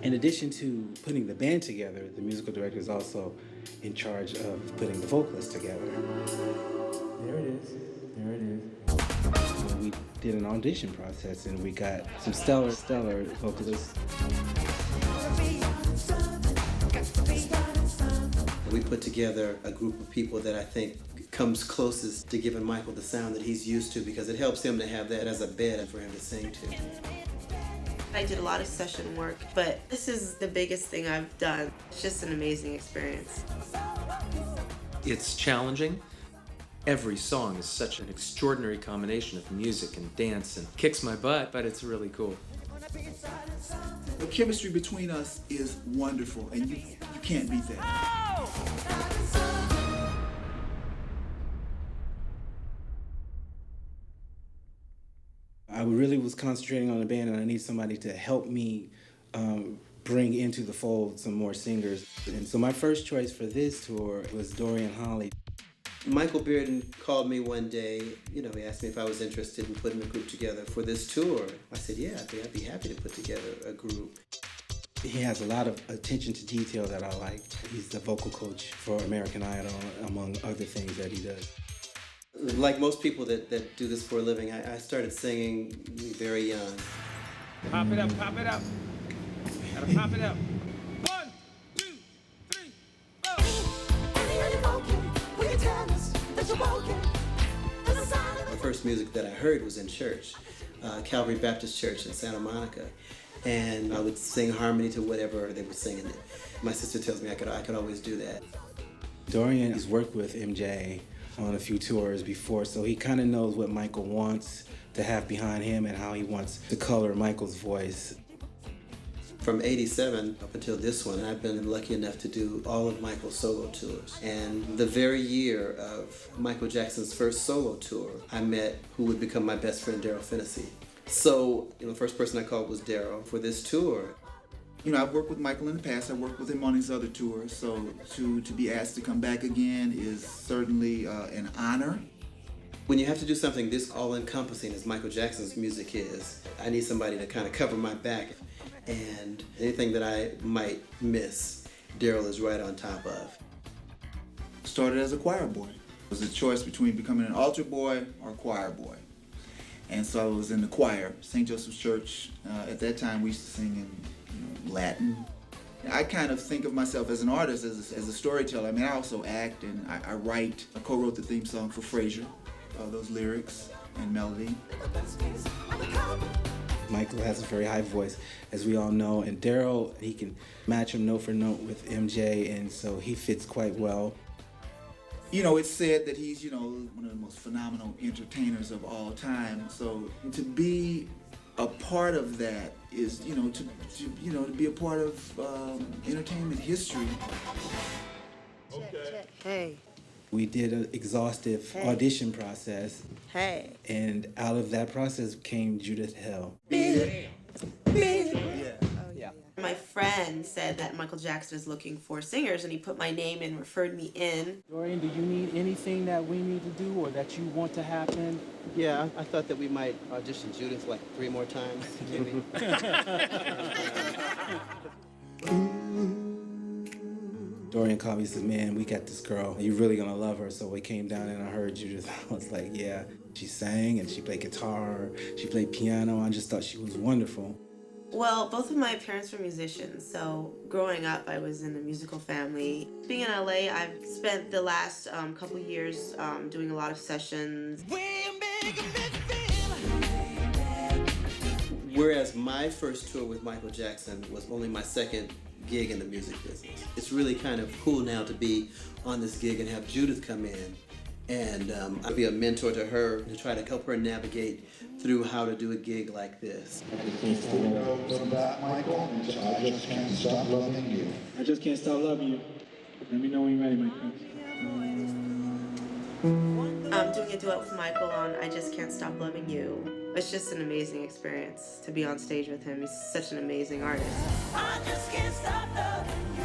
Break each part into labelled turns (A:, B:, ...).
A: In addition to putting the band together, the musical director is also in charge of putting the vocalists together. There it is. There it is. We did an audition process and we got some stellar vocalists.
B: We put together a group of people that I think comes closest to giving Michael the sound that he's used to, because it helps him to have that as a bed for him to sing to.
C: I did a lot of session work, but this is the biggest thing I've done. It's just an amazing experience.
D: It's challenging. Every song is such an extraordinary combination of music and dance and kicks my butt, but it's really cool.
E: The chemistry between us is wonderful, and you can't beat that.
A: I really was concentrating on the band, and I need somebody to help me bring into the fold some more singers. And so my first choice for this tour was Dorian and Holly.
B: Michael Bearden called me one day. He asked me if I was interested in putting a group together for this tour. I said, yeah, I'd be happy to put together a group.
A: He has a lot of attention to detail that I like. He's the vocal coach for American Idol, among other things that he does.
B: Like most people that do this for a living, I started singing very young.
F: Pop it up, pop it up. Gotta pop it up. 1, 2, 3, go!
B: The first music that I heard was in church, Calvary Baptist Church in Santa Monica. And I would sing harmony to whatever they were singing. My sister tells me I could always do that.
A: Dorian has worked with MJ on a few tours before, so he kind of knows what Michael wants to have behind him and how he wants to color Michael's voice.
B: From '87 up until this one, I've been lucky enough to do all of Michael's solo tours. And the very year of Michael Jackson's first solo tour, I met who would become my best friend, Daryl Finnessy. So, the first person I called was Daryl for this tour.
E: I've worked with Michael in the past. I worked with him on his other tours. So to be asked to come back again is certainly an honor.
B: When you have to do something this all-encompassing as Michael Jackson's music is, I need somebody to kind of cover my back. And anything that I might miss, Daryl is right on top of.
E: Started as a choir boy. It was a choice between becoming an altar boy or choir boy. And so I was in the choir, St. Joseph's Church. At that time, we used to sing in Latin. I kind of think of myself as an artist, as a storyteller. I mean, I also act and I write. I co-wrote the theme song for Frasier, those lyrics and melody.
A: Michael has a very high voice, as we all know, and Daryl, he can match him note for note with MJ, and so he fits quite well.
E: It's said that he's, one of the most phenomenal entertainers of all time. So to be a part of that is, to be a part of entertainment history.
C: Okay. Hey.
A: We did an exhaustive audition process.
C: Hey.
A: And out of that process came Judith Hill.
C: My friend said that Michael Jackson is looking for singers, and he put my name and referred me in.
A: Dorian, do you need anything that we need to do or that you want to happen?
B: Yeah, I thought that we might audition Judith like 3 more times, maybe.
A: Dorian called me and said, man, we got this girl. You're really going to love her. So we came down and I heard Judith. I was like, yeah. She sang and she played guitar. She played piano. I just thought she was wonderful.
C: Well, both of my parents were musicians, so growing up I was in a musical family. Being in LA, I've spent the last couple years doing a lot of sessions.
B: Whereas my first tour with Michael Jackson was only my second gig in the music business. It's really kind of cool now to be on this gig and have Judith come in and I'll be a mentor to her to try to help her navigate through how to do a gig like this.
G: Michael, I just can't stop loving you.
A: I just can't stop loving you. Let me know when you're ready, my friend.
C: I'm doing a duet with Michael on I Just Can't Stop Loving You. It's just an amazing experience to be on stage with him. He's such an amazing artist. I just can't stop loving you.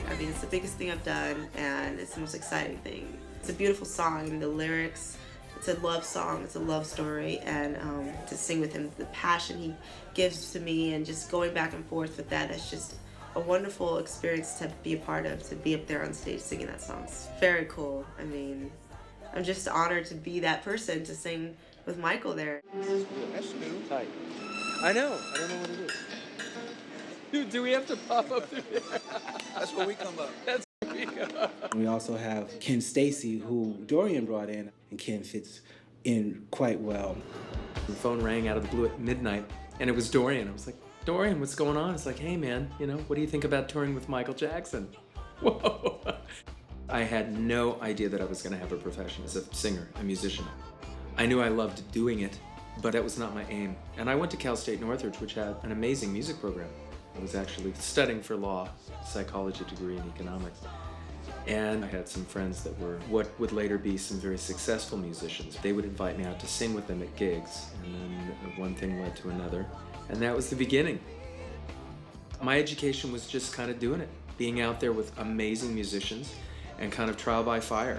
C: I mean, it's the biggest thing I've done, and it's the most exciting thing. It's a beautiful song, and the lyrics It's a love song, it's a love story, and to sing with him, the passion he gives to me, and just going back and forth with that, it's just a wonderful experience to be a part of, to be up there on stage singing that song. It's very cool. I mean, I'm just honored to be that person to sing with Michael there.
D: That's new. Tight. I know. I don't know what it is. Dude, do we have to pop up through there?
E: That's where we come up.
D: That's where we go.
A: We also have Stacy, who Dorian brought in, and Ken fits in quite well.
D: The phone rang out of the blue at midnight, and it was Dorian. I was like, Dorian, what's going on? It's like, hey man, what do you think about touring with Michael Jackson? Whoa. I had no idea that I was gonna have a profession as a singer, a musician. I knew I loved doing it, but that was not my aim. And I went to Cal State Northridge, which had an amazing music program. I was actually studying for law, psychology degree, and economics. And I had some friends that were what would later be some very successful musicians. They would invite me out to sing with them at gigs, and then one thing led to another, and that was the beginning. My education was just kind of doing it, being out there with amazing musicians and kind of trial by fire.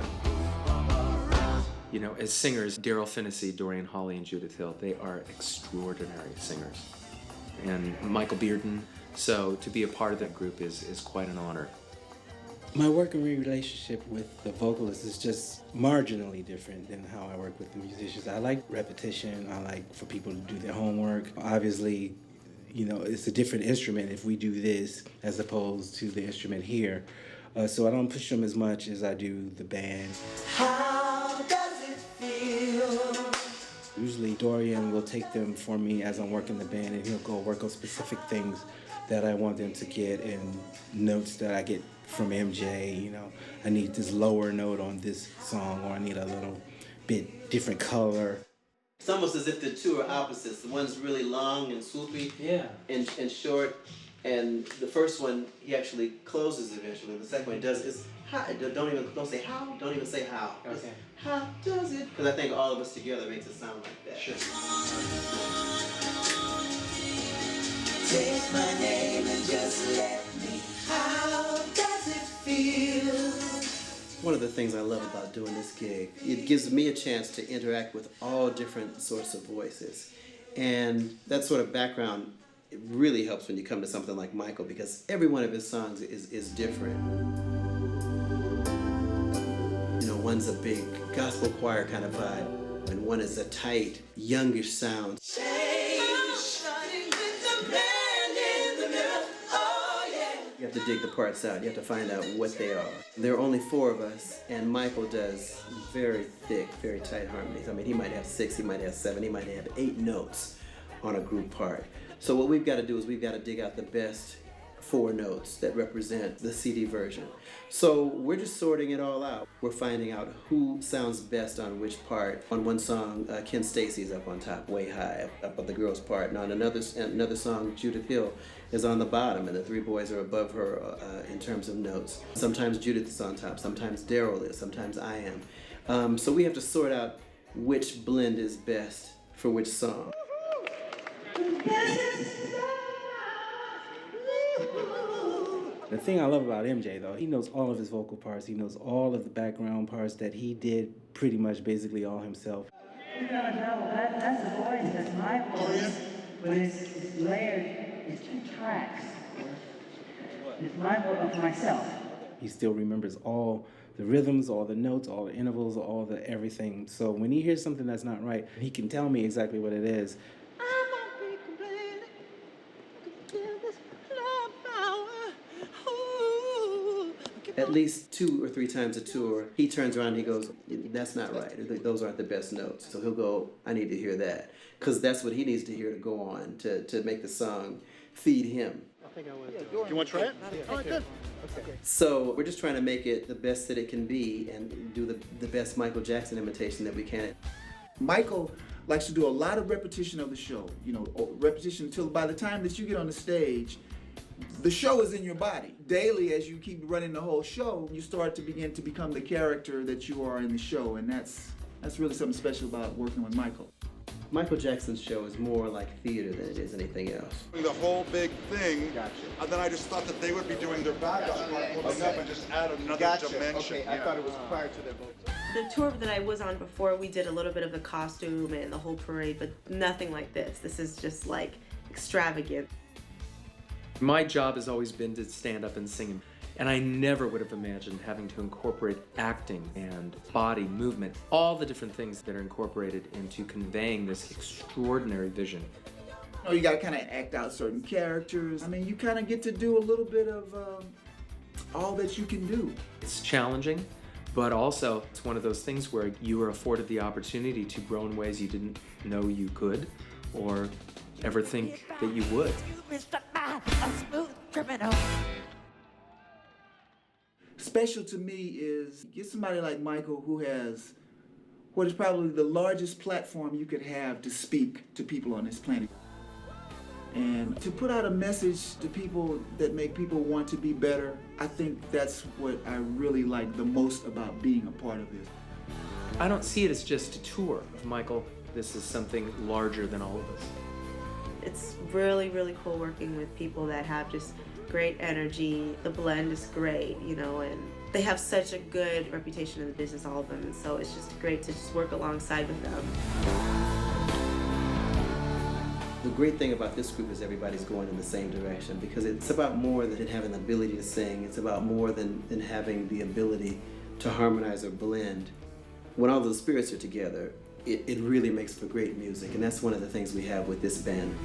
D: As singers, Daryl Finnessy, Dorian Hawley, and Judith Hill, they are extraordinary singers. And Michael Bearden, so to be a part of that group is quite an honor.
A: My working relationship with the vocalists is just marginally different than how I work with the musicians. I like repetition. I like for people to do their homework. Obviously, it's a different instrument if we do this as opposed to the instrument here. So I don't push them as much as I do the band.
H: How does it feel?
A: Usually Dorian will take them for me as I'm working the band, and he'll go work on specific things that I want them to get, and notes that I get from MJ. I need this lower note on this song, or I need a little bit different color.
B: It's almost as if the two are opposites. The one's really long and swoopy, and short, and the first one he actually closes eventually. The second one he does is how. Don't say how. Don't even say how.
A: Okay.
B: How does it? Because I think all of us together makes it sound like that.
A: Sure.
H: Take my name and just let me. How does it feel?
B: One of the things I love about doing this gig, it gives me a chance to interact with all different sorts of voices. And that sort of background, it really helps when you come to something like Michael, because every one of his songs is different. One's a big gospel choir kind of vibe, and one is a tight, youngish sound. You have to dig the parts out. You have to find out what they are. There are only 4 of us, and Michael does very thick, very tight harmonies. I mean, he might have 6, he might have 7, he might have 8 notes on a group part. So what we've got to do is we've got to dig out the best 4 notes that represent the CD version. So we're just sorting it all out. We're finding out who sounds best on which part. On one song, Ken Stacy's up on top, way high, up on the girl's part. And on another song, Judith Hill is on the bottom, and the 3 boys are above her in terms of notes. Sometimes Judith is on top, sometimes Daryl is, sometimes I am. So we have to sort out which blend is best for which song.
A: The thing I love about MJ, though, he knows all of his vocal parts. He knows all of the background parts that he did pretty much basically all himself.
I: No, that's a voice. That's my voice. But it's layered. It's 2 tracks. It's my voice of myself.
A: He still remembers all the rhythms, all the notes, all the intervals, all the everything. So when he hears something that's not right, he can tell me exactly what it is.
B: At least 2 or 3 times a tour, he turns around and he goes, that's not right. Those aren't the best notes. So he'll go, I need to hear that. Because that's what he needs to hear to go on, to make the song feed him.
J: Do you want to try it? All right, good. Okay.
B: So we're just trying to make it the best that it can be and do the best Michael Jackson imitation that we can.
E: Michael likes to do a lot of repetition of the show. Repetition until by the time that you get on the stage, the show is in your body. Daily, as you keep running the whole show, you start to begin to become the character that you are in the show, and that's really something special about working with Michael.
B: Michael Jackson's show is more like theater than it is anything else.
K: The whole big thing, and then I just thought that they would be doing their backup part, moving up and just add another dimension.
J: Okay, I thought it was prior to their vote.
C: The tour that I was on before, we did a little bit of the costume and the whole parade, but nothing like this. This is just like extravagant.
D: My job has always been to stand up and sing, and I never would have imagined having to incorporate acting and body movement, all the different things that are incorporated into conveying this extraordinary vision.
E: You know, you gotta kind of act out certain characters. I mean, you kind of get to do a little bit of all that you can do.
D: It's challenging, but also it's one of those things where you are afforded the opportunity to grow in ways you didn't know you could or ever think that you would.
E: Special to me is get somebody like Michael who has what is probably the largest platform you could have to speak to people on this planet. And to put out a message to people that make people want to be better, I think that's what I really like the most about being a part of this.
D: I don't see it as just a tour of Michael. This is something larger than all of us.
C: It's really, really cool working with people that have just great energy. The blend is great, you know, and they have such a good reputation in the business, all of them, and so it's just great to just work alongside with them.
B: The great thing about this group is everybody's going in the same direction, because it's about more than having the ability to sing. It's about more than having the ability to harmonize or blend. When all those spirits are together, it really makes for great music, and that's one of the things we have with this band.